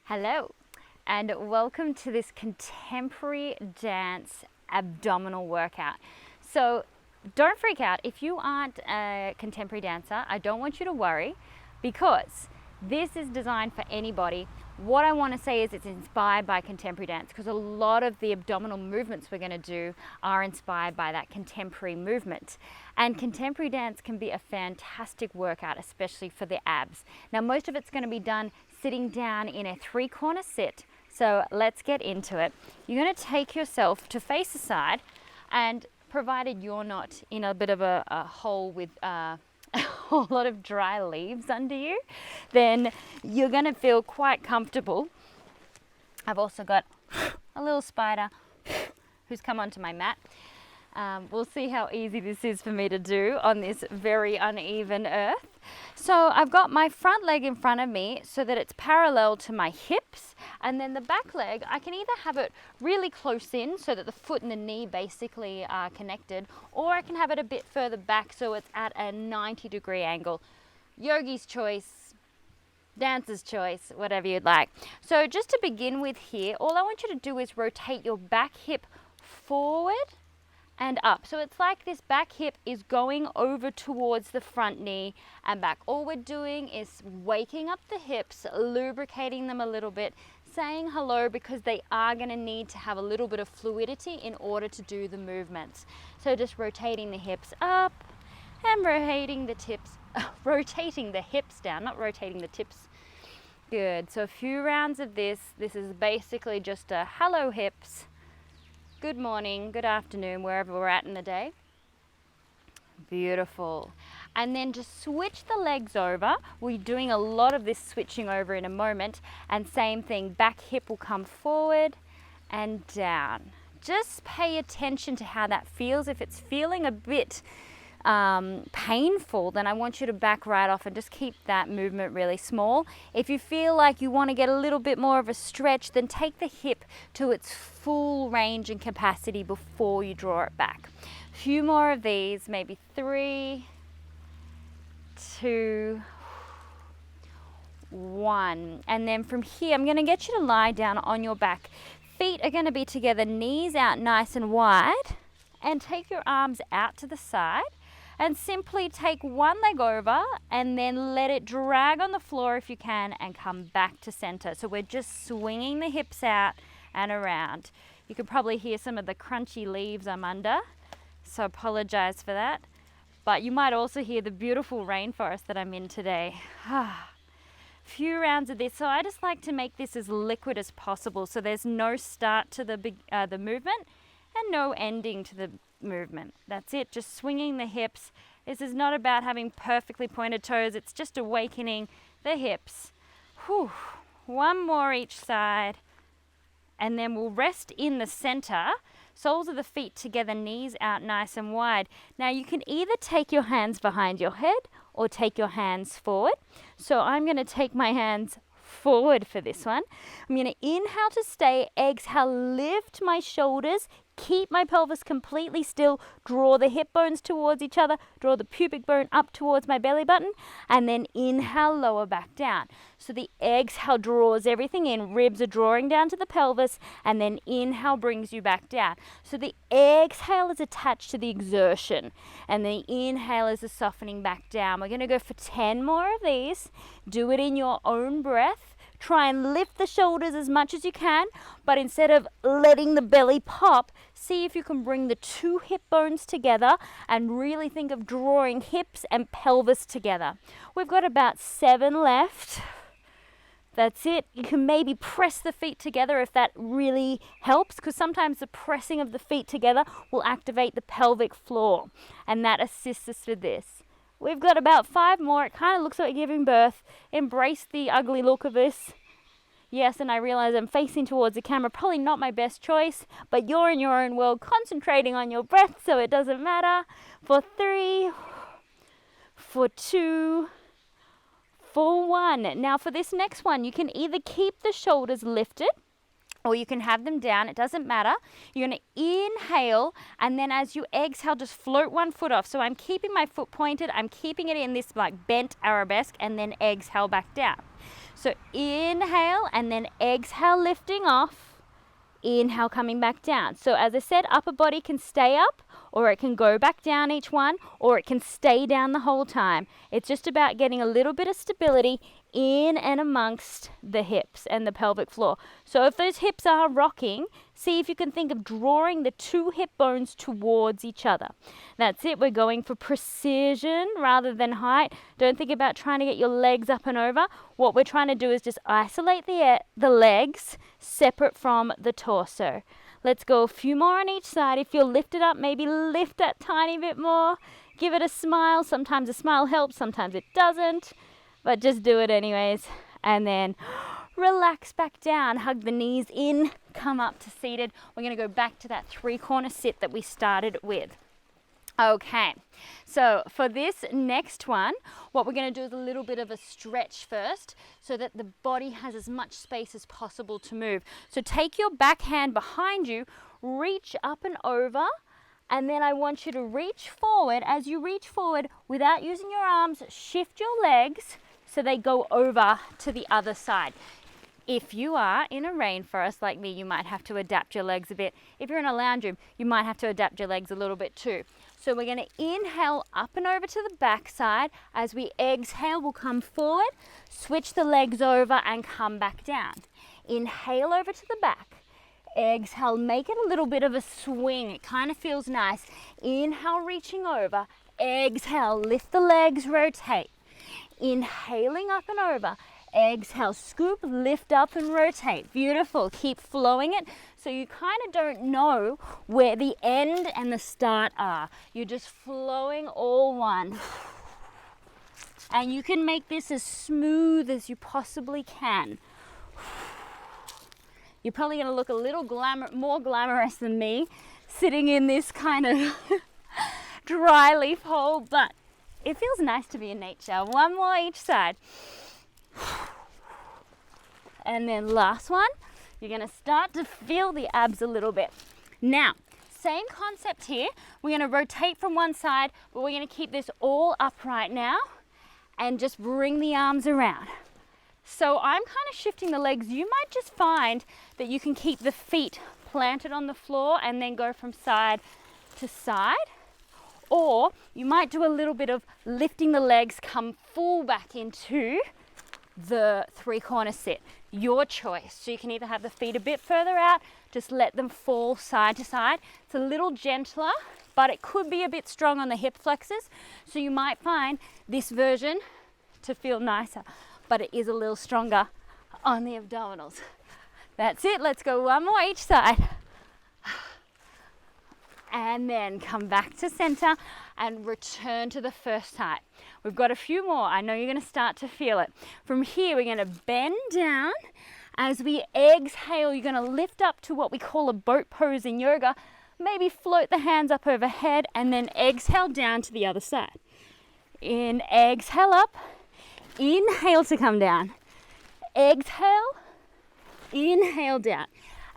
Hello, and welcome to this contemporary dance abdominal workout. So don't freak out if you aren't a contemporary dancer. I don't want you to worry because this is designed for anybody. What I want to say is it's inspired by contemporary dance because a lot of the abdominal movements we're going to do are inspired by that contemporary movement. And contemporary dance can be a fantastic workout, especially for the abs. Now, most of it's going to be done sitting down in a three-corner sit. So let's get into it. You're going to take yourself to face the side, and provided you're not in a bit of a hole with a whole lot of dry leaves under you, then you're going to feel quite comfortable. I've also got a little spider who's come onto my mat. We'll see how easy this is for me to do on this very uneven earth. So I've got my front leg in front of me so that it's parallel to my hips, and then the back leg, I can either have it really close in so that the foot and the knee basically are connected, or I can have it a bit further back so it's at a 90-degree angle. Yogi's choice, dancer's choice, whatever you'd like. So just to begin with here, all I want you to do is rotate your back hip forward and up. So it's like this back hip is going over towards the front knee and back. All we're doing is waking up the hips, lubricating them a little bit, saying hello, because they are going to need to have a little bit of fluidity in order to do the movements. So just rotating the hips up and rotating the hips down, not rotating the tips. Good. So a few rounds of this. This is basically just a hello hips. Good morning, good afternoon, wherever we're at in the day. Beautiful. And then just switch the legs over. We're doing a lot of this switching over in a moment. And same thing, back hip will come forward and down. Just pay attention to how that feels. If it's feeling a bit painful, then I want you to back right off and just keep that movement really small. If you feel like you want to get a little bit more of a stretch, then take the hip to its full range and capacity before you draw it back. A few more of these, maybe 3, 2, 1. And then from here, I'm going to get you to lie down on your back. Feet are going to be together, knees out nice and wide, and take your arms out to the side. And simply take one leg over and then let it drag on the floor if you can and come back to center. So we're just swinging the hips out and around. You can probably hear some of the crunchy leaves I'm under, so apologize for that. But you might also hear the beautiful rainforest that I'm in today. Few rounds of this. So I just like to make this as liquid as possible, so there's no start to the movement and no ending to the movement. That's it, just swinging the hips. This is not about having perfectly pointed toes, it's just awakening the hips. Whew. One more each side, and then we'll rest in the center, soles of the feet together, knees out nice and wide. Now you can either take your hands behind your head or take your hands forward. So I'm going to take my hands forward for this one. I'm going to inhale to stay, exhale, lift my shoulders, keep my pelvis completely still, draw the hip bones towards each other, draw the pubic bone up towards my belly button, and then inhale, lower back down. So the exhale draws everything in, ribs are drawing down to the pelvis, and then inhale brings you back down. So the exhale is attached to the exertion, and the inhale is the softening back down. We're going to go for 10 more of these. Do it in your own breath. Try and lift the shoulders as much as you can, but instead of letting the belly pop, see if you can bring the two hip bones together and really think of drawing hips and pelvis together. We've got about 7 left. That's it. You can maybe press the feet together if that really helps, because sometimes the pressing of the feet together will activate the pelvic floor, and that assists us with this. We've got about 5 more. It kind of looks like giving birth. Embrace the ugly look of this. Yes, and I realize I'm facing towards the camera. Probably not my best choice, but you're in your own world, concentrating on your breath, so it doesn't matter. For 3, for 2, for 1. Now for this next one, you can either keep the shoulders lifted or you can have them down. It doesn't matter. You're going to inhale, and then as you exhale, just float one foot off. So I'm keeping my foot pointed. I'm keeping it in this like bent arabesque, and then exhale back down. So inhale and then exhale, lifting off. Inhale, coming back down. So as I said, upper body can stay up, or it can go back down each one, or it can stay down the whole time. It's just about getting a little bit of stability in and amongst the hips and the pelvic floor. So if those hips are rocking, see if you can think of drawing the two hip bones towards each other. That's it. We're going for precision rather than height. Don't think about trying to get your legs up and over. What we're trying to do is just isolate the legs separate from the torso. Let's go a few more on each side. If you're lifted up, maybe lift that tiny bit more. Give it a smile. Sometimes a smile helps, sometimes it doesn't. But just do it anyways. And then relax back down. Hug the knees in. Come up to seated. We're going to go back to that three-corner sit that we started with. Okay, so for this next one, what we're going to do is a little bit of a stretch first so that the body has as much space as possible to move. So take your back hand behind you, reach up and over, and then I want you to reach forward. As you reach forward, without using your arms, shift your legs so they go over to the other side. If you are in a rainforest like me, you might have to adapt your legs a bit. If you're in a lounge room, you might have to adapt your legs a little bit too. So we're going to inhale up and over to the back side. As we exhale, we'll come forward, switch the legs over and come back down. Inhale over to the back. Exhale, make it a little bit of a swing. It kind of feels nice. Inhale, reaching over. Exhale, lift the legs, rotate. Inhaling up and over. Exhale, scoop, lift up and rotate. Beautiful. Keep flowing it so you kind of don't know where the end and the start are. You're just flowing all one. And you can make this as smooth as you possibly can. You're probably going to look a little more glamorous than me sitting in this kind of dry leaf hole, but it feels nice to be in nature. One more each side. And then last one, you're going to start to feel the abs a little bit. Now, same concept here. We're going to rotate from one side, but we're going to keep this all upright now and just bring the arms around. So I'm kind of shifting the legs. You might just find that you can keep the feet planted on the floor and then go from side to side. Or you might do a little bit of lifting the legs, come full back into the three-corner sit. Your choice. So you can either have the feet a bit further out, just let them fall side to side. It's a little gentler, but it could be a bit strong on the hip flexors. So you might find this version to feel nicer, but it is a little stronger on the abdominals. That's it. Let's go one more each side. And then come back to center and return to the first side. We've got a few more. I know you're going to start to feel it. From here, we're going to bend down. As we exhale, you're going to lift up to what we call a boat pose in yoga. Maybe float the hands up overhead and then exhale down to the other side. Exhale up. Inhale to come down. Exhale. Inhale down.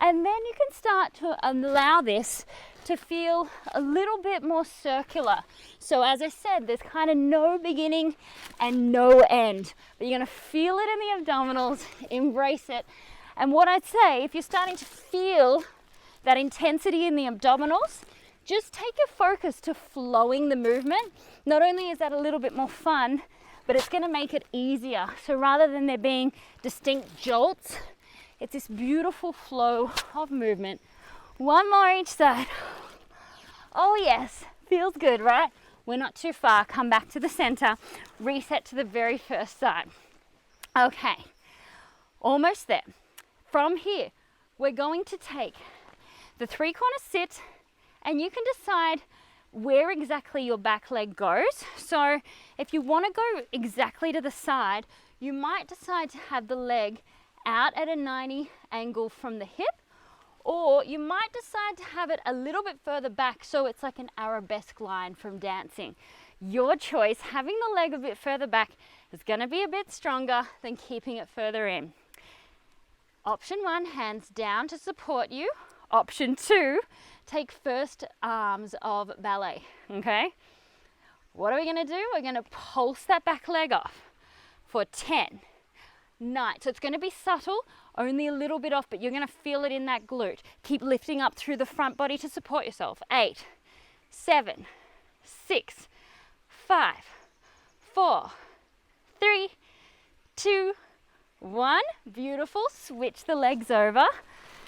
And then you can start to allow this to feel a little bit more circular. So as I said, there's kind of no beginning and no end, but you're going to feel it in the abdominals, embrace it. And what I'd say, if you're starting to feel that intensity in the abdominals, just take your focus to flowing the movement. Not only is that a little bit more fun, but it's going to make it easier. So rather than there being distinct jolts, it's this beautiful flow of movement. One more each side. Oh yes, feels good, right? We're not too far. Come back to the center. Reset to the very first side. Okay, almost there. From here, we're going to take the three-corner sit, and you can decide where exactly your back leg goes. So if you want to go exactly to the side, you might decide to have the leg out at a 90 angle from the hip, or you might decide to have it a little bit further back so it's like an arabesque line from dancing. Your choice. Having the leg a bit further back is going to be a bit stronger than keeping it further in. Option 1, hands down to support you. Option 2, take first arms of ballet, okay? What are we going to do? We're going to pulse that back leg off for 10, 9. So it's going to be subtle, only a little bit off, but you're going to feel it in that glute. Keep lifting up through the front body to support yourself. 8, 7, 6, 5, 4, 3, 2, 1. Beautiful. Switch the legs over.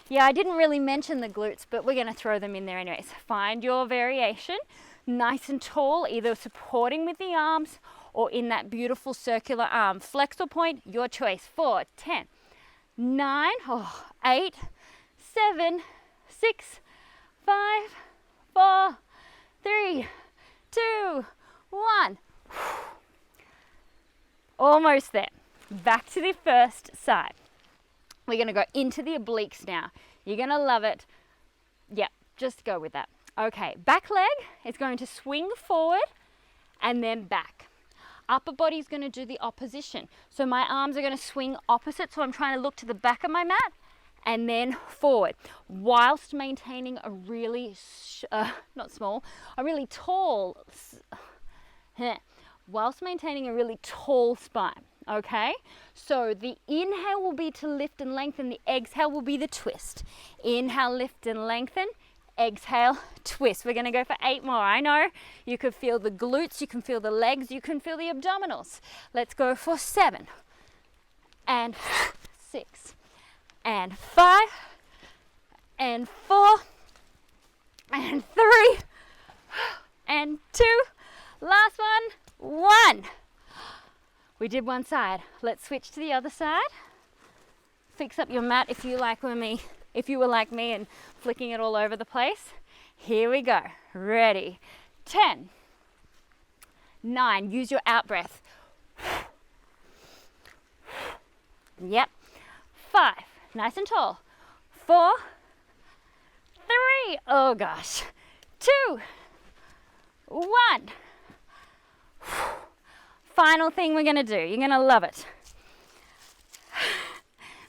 Yeah, I didn't really mention the glutes, but we're going to throw them in there anyways. Find your variation, nice and tall, either supporting with the arms or in that beautiful circular arm. Flex or point, your choice. 4, 10, 9, 8, 7, 6, 5, 4, 3, 2, 1. Almost there. Back to the first side. We're going to go into the obliques now. You're going to love it. Yeah, just go with that. Okay, back leg is going to swing forward and then back. Upper body is going to do the opposition. So my arms are going to swing opposite. So I'm trying to look to the back of my mat and then forward, whilst maintaining a really, whilst maintaining a really tall spine. Okay, so the inhale will be to lift and lengthen, the exhale will be the twist. Inhale, lift and lengthen, exhale, twist. We're going to go for 8 more. I know you can feel the glutes, you can feel the legs, you can feel the abdominals. Let's go for 7 and 6 and 5 and 4 and 3 and 2. Last one, 1. We did one side. Let's switch to the other side. Fix up your mat if you were like me and flicking it all over the place. Here we go. Ready. 10, 9. Use your out breath. Yep. 5. Nice and tall. 4, 3. Oh gosh. 2, 1. Final thing we're going to do. You're going to love it.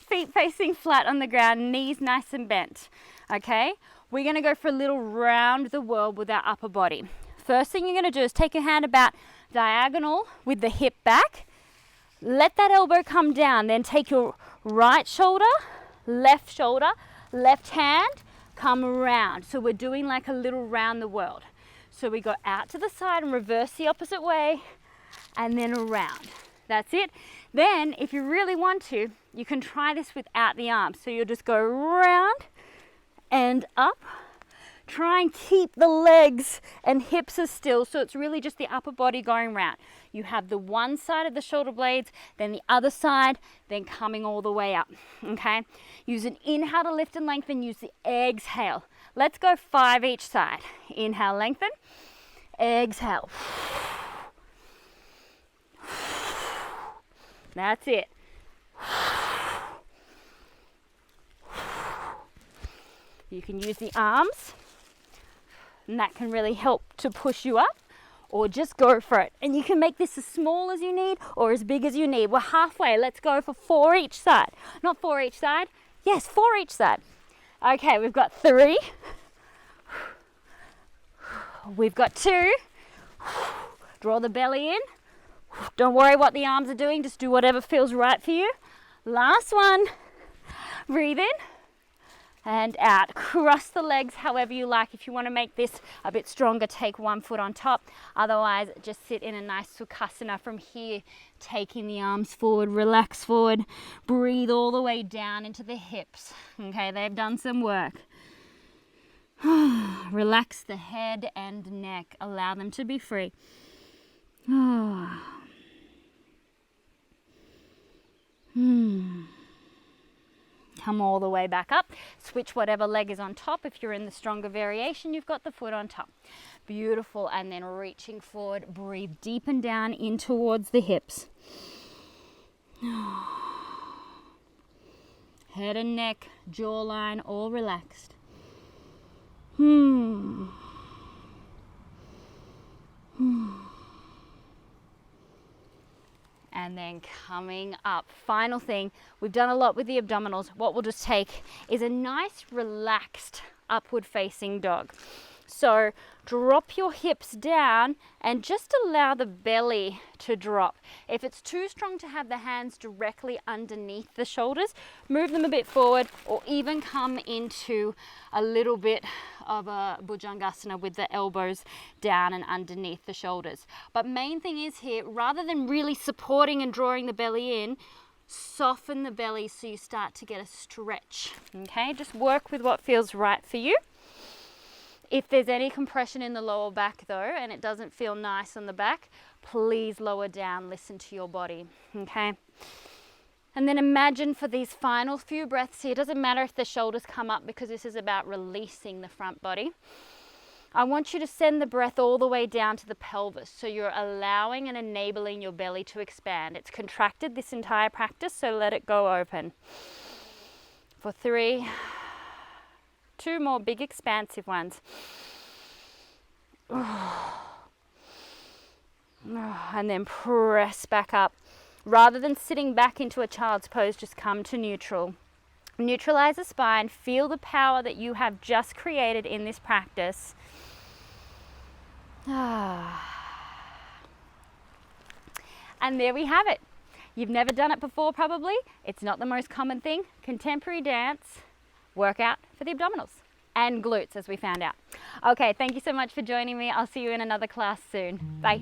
Feet facing flat on the ground, knees nice and bent. Okay? We're going to go for a little round the world with our upper body. First thing you're going to do is take your hand about diagonal with the hip back. Let that elbow come down. Then take your right shoulder, left hand, come around. So we're doing like a little round the world. So we go out to the side and reverse the opposite way. And then around. That's it. Then, if you really want to, you can try this without the arms. So you'll just go round and up. Try and keep the legs and hips as still. So it's really just the upper body going round. You have the one side of the shoulder blades, then the other side, then coming all the way up. Okay? Use an inhale to lift and lengthen. Use the exhale. Let's go 5 each side. Inhale, lengthen. Exhale. That's it. You can use the arms, and that can really help to push you up, or just go for it. And you can make this as small as you need or as big as you need. We're halfway. Let's go for 4 each side. Not 4 each side. Yes, 4 each side. Okay, we've got 3. We've got 2. Draw the belly in. Don't worry what the arms are doing, just do whatever feels right for you. Last one. Breathe in and out. Cross the legs however you like. If you want to make this a bit stronger, take one foot on top. Otherwise, just sit in a nice Sukhasana from here, taking the arms forward, relax forward. Breathe all the way down into the hips. Okay, they've done some work. Relax the head and neck. Allow them to be free. Come all the way back up. Switch whatever leg is on top. If you're in the stronger variation, you've got the foot on top. Beautiful. And then reaching forward, breathe deep and down in towards the hips. Head and neck, jawline, all relaxed. And then coming up. Final thing, we've done a lot with the abdominals. What we'll just take is a nice relaxed upward facing dog. So drop your hips down and just allow the belly to drop. If it's too strong to have the hands directly underneath the shoulders, move them a bit forward, or even come into a little bit of a Bhujangasana with the elbows down and underneath the shoulders. But main thing is here, rather than really supporting and drawing the belly in, soften the belly so you start to get a stretch. Okay, just work with what feels right for you. If there's any compression in the lower back though, and it doesn't feel nice on the back, please lower down, listen to your body, okay? And then imagine for these final few breaths here, it doesn't matter if the shoulders come up because this is about releasing the front body. I want you to send the breath all the way down to the pelvis, so you're allowing and enabling your belly to expand. It's contracted this entire practice, so let it go open. For 3, 2 more big expansive ones. And then press back up. Rather than sitting back into a child's pose, just come to neutral. Neutralize the spine. Feel the power that you have just created in this practice. And there we have it. You've never done it before probably. It's not the most common thing. Contemporary dance workout for the abdominals and glutes, as we found out. Okay, thank you so much for joining me. I'll see you in another class soon. Bye.